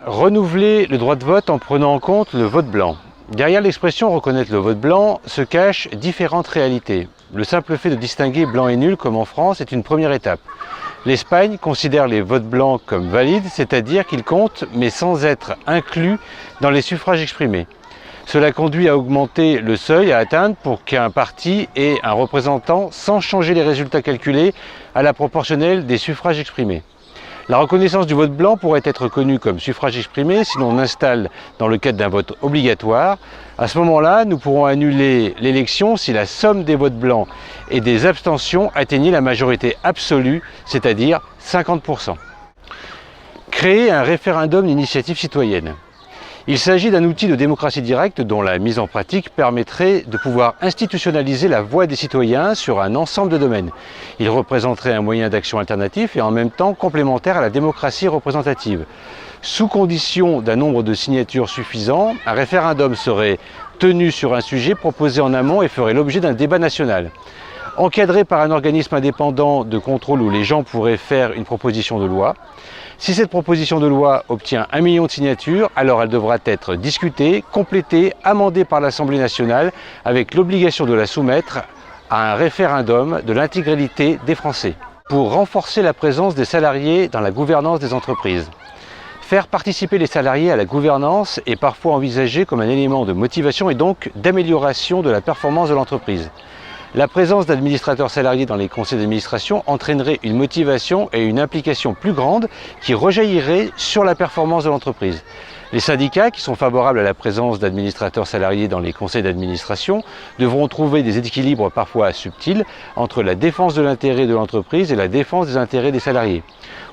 Renouveler le droit de vote en prenant en compte le vote blanc. Derrière l'expression « reconnaître le vote blanc » se cachent différentes réalités. Le simple fait de distinguer blanc et nul, comme en France, est une première étape. L'Espagne considère les votes blancs comme valides, c'est-à-dire qu'ils comptent, mais sans être inclus dans les suffrages exprimés. Cela conduit à augmenter le seuil à atteindre pour qu'un parti ait un représentant sans changer les résultats calculés à la proportionnelle des suffrages exprimés. La reconnaissance du vote blanc pourrait être connue comme suffrage exprimé si l'on installe dans le cadre d'un vote obligatoire. À ce moment-là, nous pourrons annuler l'élection si la somme des votes blancs et des abstentions atteignait la majorité absolue, c'est-à-dire 50%. Créer un référendum d'initiative citoyenne. Il s'agit d'un outil de démocratie directe dont la mise en pratique permettrait de pouvoir institutionnaliser la voix des citoyens sur un ensemble de domaines. Il représenterait un moyen d'action alternatif et en même temps complémentaire à la démocratie représentative. Sous condition d'un nombre de signatures suffisant, un référendum serait tenu sur un sujet proposé en amont et ferait l'objet d'un débat national. Encadré par un organisme indépendant de contrôle où les gens pourraient faire une proposition de loi. Si cette proposition de loi obtient 1 million de signatures, alors elle devra être discutée, complétée, amendée par l'Assemblée nationale avec l'obligation de la soumettre à un référendum de l'intégralité des Français. Pour renforcer la présence des salariés dans la gouvernance des entreprises. Faire participer les salariés à la gouvernance est parfois envisagé comme un élément de motivation et donc d'amélioration de la performance de l'entreprise. La présence d'administrateurs salariés dans les conseils d'administration entraînerait une motivation et une implication plus grande qui rejaillirait sur la performance de l'entreprise. Les syndicats, qui sont favorables à la présence d'administrateurs salariés dans les conseils d'administration, devront trouver des équilibres parfois subtils entre la défense de l'intérêt de l'entreprise et la défense des intérêts des salariés.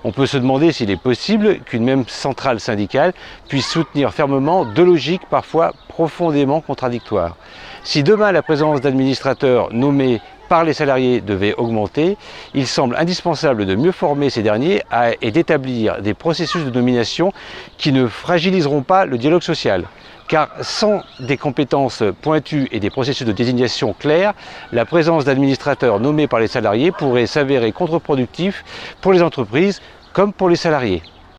On peut se demander s'il est possible qu'une même centrale syndicale puisse soutenir fermement deux logiques parfois profondément contradictoires. Si demain la présence d'administrateurs nommés par les salariés devait augmenter, il semble indispensable de mieux former ces derniers et d'établir des processus de nomination qui ne fragiliseront pas le dialogue social. Car sans des compétences pointues et des processus de désignation clairs, la présence d'administrateurs nommés par les salariés pourrait s'avérer contre-productif pour les entreprises comme pour les salariés.